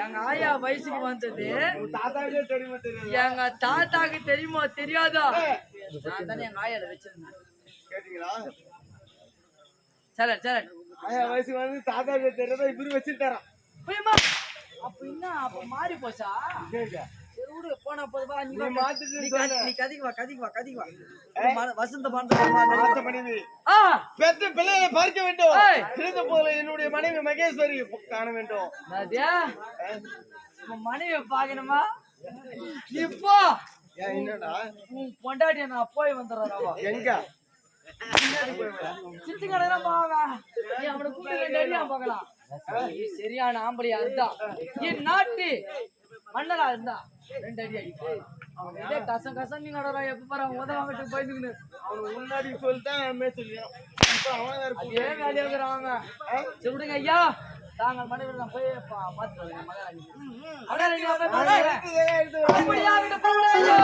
எங்க ஆயா வயசுக்கு வந்தது உன் தாத்தாக்கே தெரியுமா தெரியாது? எங்க தாத்தாக்கு தெரியுமோ தெரியாதோ? நான் தானே எங்க ஆயால வச்சிருந்தேன். கேட்டீங்களா? சரி சரி ஆயா வயசுக்கு வந்து தாத்தாக்கே தெரியாதா? இப்படி வச்சுட்டாராம். போய்மா. அப்ப என்ன அப்ப மாறி போச்சா? கேக்க. சரி விடு போனா போதுவா. நீ நீ மாத்திட்டு சொல்லு. நீ கதிக்கு வா கதிக்கு வா கதிக்கு வா. வசந்த மாத்த மனைவி. பெற்ற பிள்ளையை பார்க்க வேண்டும். இருந்த போல என்னுடைய மனைவி மகேஸ்வரி காண வேண்டும். மனைவி பாக்கணுமா? இப்போ ஏன் என்னடா? உன் பொண்டாட்டிய நான் போய் வந்துடுறா. எங்க? சித்து கடை பாவா. நீ அவனை கூப்பிட்டு 2 அடியா பார்க்கலாம். சரியான ஆம்பளையா இருந்தா என் நாட்டு மன்னரா இருந்தா 2 அடி அடி. அவன் இதே கசம் கசம் நீங்க எப்ப பாரு அவன் உதவாங்கட்டு போயிருந்து அவனுக்கு முன்னாடி சொல்லிட்டான் சொல்லியான். அதே வேலையா இருக்கிறாங்க. சரி விடுங்க ஐயா. தாங்கள் மனைவி நான் போய் பார்த்துட்டு மகாராணி. அப்படியா விட போகலையோ?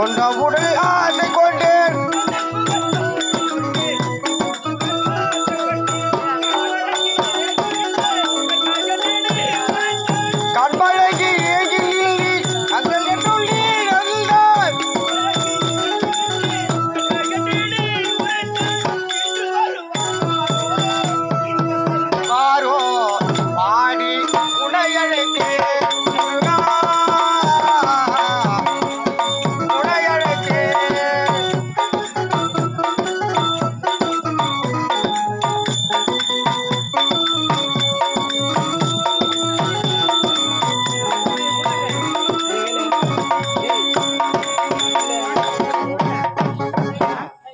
கொண்ட உடல் ஆசை கொண்டேன் கண்பழகி ஏகில் அந்த நெட்டுள்ளி நல்லாய் வாரோ பாடி உனையழைத்தேன் முருகா உனையழைத்தேன்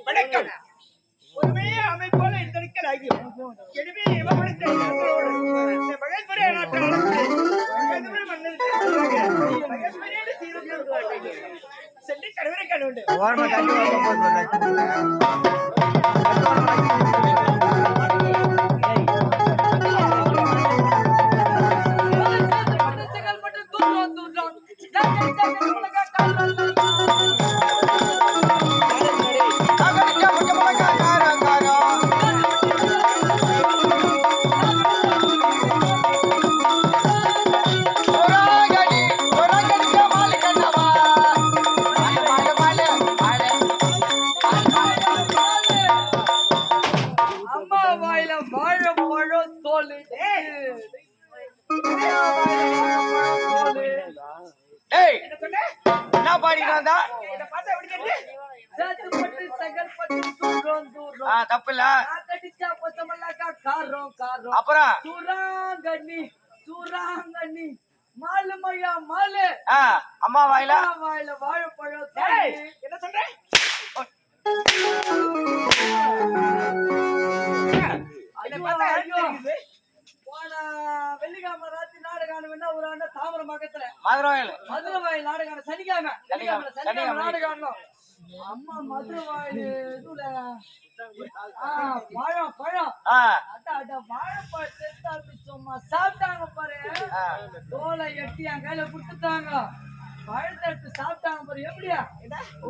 வணக்கம் ஒருமே அமைப்போல இந்த ஆகியும் எனவே இவமளித்த இடங்களோடு இந்த மகேஸ்வரிய நாட்டு மகேஸ்வரிய மன்னருக்கு மகேஸ்வரியோடு சீரும் சென்று கடவுளை கண்டுண்டு நகரிக்க முகமுக காரங்காரா ஒராகடி ஒராகடிக்க மாலிகன்னவா மாலே மாலே மாலே அம்மா வாயில வாழைப்பழம் தோல் டேய் என்ன பாடினாதா இத பார்த்தா எப்படி தெரியுது தப்பில்ல அப்புறம் மாலுமையா மாலு அம்மா வாயில வாயில வாழைப்பழம் ஏய் என்ன சொல்ற இத பார்த்தா எப்படி தெரியுது போன வெள்ளிக்கிழமை ராத்திரி நாடகம் வேணா ஒரு ஆண்டு தாமரம் பக்கத்துல மதுரை வாயில மதுரை வாயில் நாடகம் சனிக்கிழமை சனிக்கிழமை நாடகம் அம்மா மதுரை வாயில் இதுல பழம் பழம் வாழைப்பழத்தை சும்மா சாப்பிட்டாங்க பாரு தோலை எட்டி என் கையில குடுத்துட்டாங்க பழத்தை எடுத்து சாப்பிட்டாங்க பாரு எப்படியா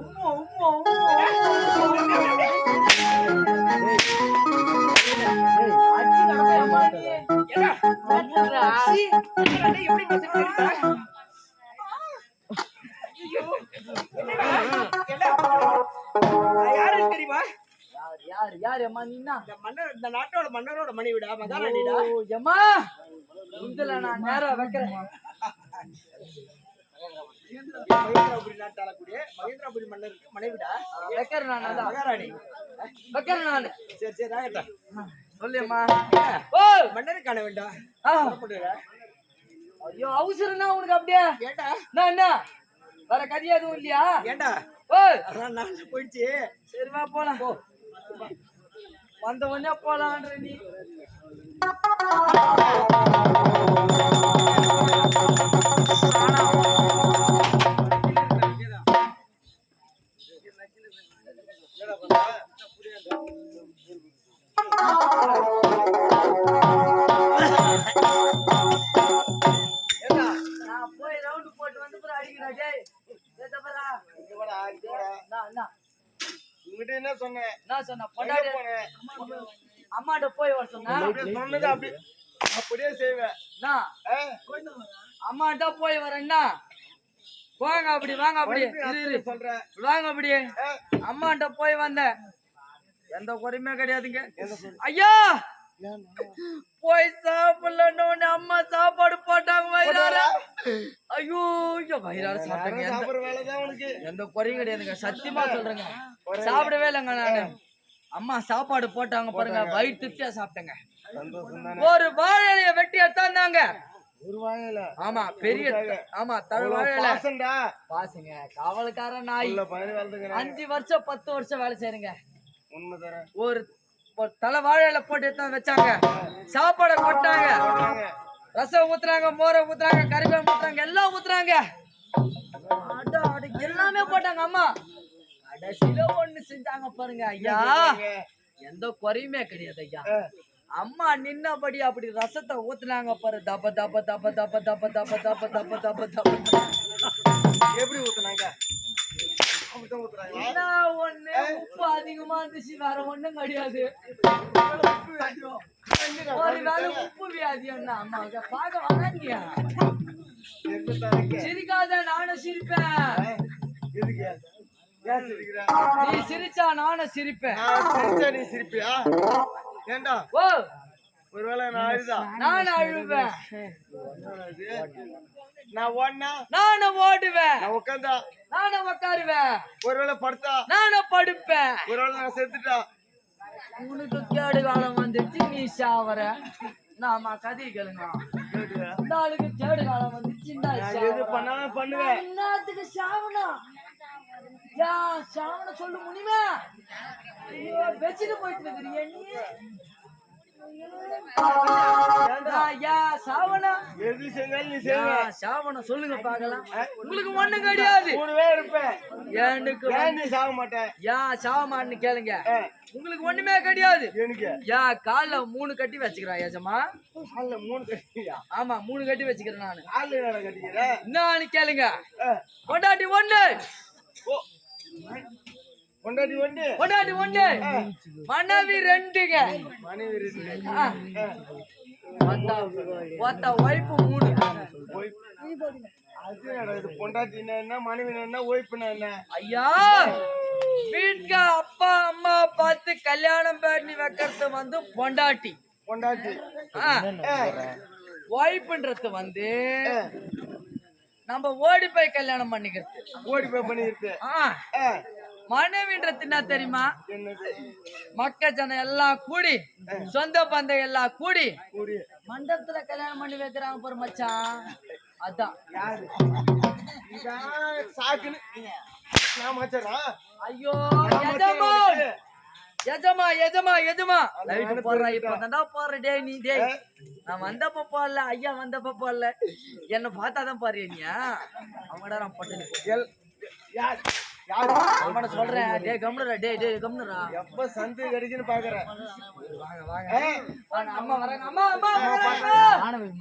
உம்மா உம்மா யாரு தெரியுமா யார் யார் அம்மா நீனா இந்த நாட்டோட மன்னரோட மனைவிடா மகாராணிடா அம்மா இதுல நான் நேரா வைக்கிறேன் மகேந்திராபுரி நாட்டால கூடிய மகேந்திராபுரி மன்னருக்கு மனைவிடா வைக்கிறேன் நான் மகாராணி வைக்கிறேன் நான் சரி சரி ஆகட்டா சொல்லியம்மா ஓ மன்னருக்கு காண வேண்டாம் ஐயோ அவசரம் தான் உனக்கு அப்படியே ஏண்டா நான் என்ன வேற கதி எதுவும் இல்லையா ஏண்டா ஓ அதான் நான் போயிடுச்சு சரி வா போலாம் வந்த உடனே போலான்ற நீ நான் போய் ரவுண்ட் போட்டு வந்து அப்புறம் அடிக்கிறேன் டேய் ஏதப்பறா உங்ககிட்ட என்ன சொன்னேன் நான் சொன்ன பொண்டாடி அம்மாட்ட போய் வர சொன்னா சொன்னது அப்படியே செய்வேன் அம்மாட்ட போய் வரேன்னா போங்க அப்படி வாங்க அப்படி சொல்றேன் வாங்க அப்படி அம்மாட்ட போய் வந்தேன் எந்த குறையுமே கிடையாதுங்க ஐயா போய் சாப்பிடலன்னு அம்மா சாப்பாடு போட்டாங்க வயிறார ஐயோ வயிறார சாப்பிட்டேங்க எந்த குறையும் கிடையாதுங்க சத்தியமா சொல்றேங்க சாப்பிடவே இல்லைங்க நானு அம்மா சாப்பாடு போட்டாங்க பாருங்க வயிறு திருப்தியா சாப்பிட்டேங்க ஒரு வாழைய வெட்டி எடுத்தாங்க ஒரு வாயில ஆமா பெரிய ஆமா தழை வாழையில பாசண்டா பாசுங்க காவல்கார நாய் 5 வருஷம் 10 வருஷம் வேலை செய்யறேங்க உண்மை தரேன் ஒரு தலை வாழையில போட்டு எடுத்து வச்சாங்க சாப்பாடை கொட்டாங்க ரசம் ஊத்துறாங்க மோரை ஊத்துறாங்க கறிவேப்பிலை ஊத்துறாங்க எல்லாம் ஊத்துறாங்க எல்லாமே போட்டாங்க அம்மா கடைசியில ஒண்ணு செஞ்சாங்க பாருங்க ஐயா எந்த குறையுமே கிடையாது ஐயா அம்மா நின்னபடி அப்படி ரசத்தை ஊத்துனாங்க பாரு தப்ப தப்ப தப்ப தப்ப தப்ப தப்ப தப்ப தப்ப தப்ப தப்ப எப்படி ஊத்துனாங்க ஊத்துறாங்களா? என்ன ஒண்ணு உப்பு அதிகமா இருந்துச்சு வேற ஒண்ணும் கிடையாது ஒரு வேலை உப்பு வியாதி என்ன அம்மா பாக்க வராங்க சிரிக்காத நானும் சிரிப்பேன் எதுக்கு? ஏன் சிரிக்கிற? நீ சிரிச்சா நானும் சிரிப்பேன் நான் சிரிச்சா நீ சிரிப்பியா? ஏண்டா ஓ ஒருவேளை நான் அழுதா நான் அழுவேன் நான் ஓடினா நானும் ஓடுவேன் நான் உட்காந்தா நானும் உட்காருவேன் ஒருவேளை படுத்தா நானும் படுப்பேன் ஒருவேளை நான் செத்துட்டா உனக்கு கேடு காலம் வந்துச்சு நீ சாவற நாம கதை கேளுங்க இந்த ஆளுக்கு கேடு காலம் வந்துச்சு நான் எது பண்ணாலும் பண்ணுவேன். என்னத்துக்கு சாவணும் யா சாவன சொல்லு முடியுமா வச்சுட்டு போயிட்டு இருக்கிறீங்க நீ யா சாவனா எது செஞ்சாலும் நீ செய்வே. சாவனம் சொல்லுங்க பாக்கலாம் உங்களுக்கு ஒண்ணும் கிடையாது கூடவே இருப்பேன். எனக்கு ஏன் நீ சாக மாட்டேன்? யா சாவமான்னு கேளுங்க உங்களுக்கு ஒண்ணுமே கிடையாது எனக்கு யா கால்ல 3 கட்டி வச்சுக்கிறேன் ஏஜமா காலில் 3 கட்டியா? ஆமா 3 கட்டி வச்சுக்கிறேன் நானு காலில் என்னடா கட்டிக்கிற? என்னன்னு கேளுங்க ஆ. கொண்டாட்டி ஒண்ணு ஓ பொண்டாட்டி ஒண்ணு கொண்டாட்டி ஒண்ணு மனைவி 2ங்க மனைவி ரெண்டு. ஒத்த ஒய்ஃபு 3 அது என்னடா இது? பொண்டாட்டினா என்ன, மனைவினா என்ன, ஒய்ஃப்னா என்ன? ஐயா வீட்டுக்கு அப்பா அம்மா பார்த்து கல்யாணம் பண்ணி வைக்கிறது வந்து பொண்டாட்டி பொண்டாட்டி ஒய்ஃப்ன்றது வந்து நம்ம ஓடி போய் கல்யாணம் பண்ணிக்கிறது ஓடி போய் பண்ணிருக்கு. மனைவின்றது என்ன தெரியுமா என்னது? மக்க ஜனம் எல்லாம் கூடி சொந்த பந்தம் எல்லாம் கூடி கூடி மண்டபத்துல கல்யாணம் பண்ணி வைக்கிறாங்க போற மச்சான் அதான் யாரு? இதான் சாக்குன்னு நான் மச்சனா? ஐயோ எஜமா எஜமா எஜமா எஜமா லைட் போடுறா இப்பதான்டா போடுற டேய் நீ டேய் நான் வந்தப்ப போடல ஐயா வந்தப்ப போடல என்ன பார்த்தாதான் பாரு நீ அவங்கடா நான் பட்டு யார்? யாரு? அவன சொல்றேன் டேய் கம்னுடா டேய் டேய் கம்னுடா எப்ப சந்து கிடைக்குன்னு பாக்குறேன். வாங்க வாங்க அம்மா வராங்க அம்மா அம்மா வராங்க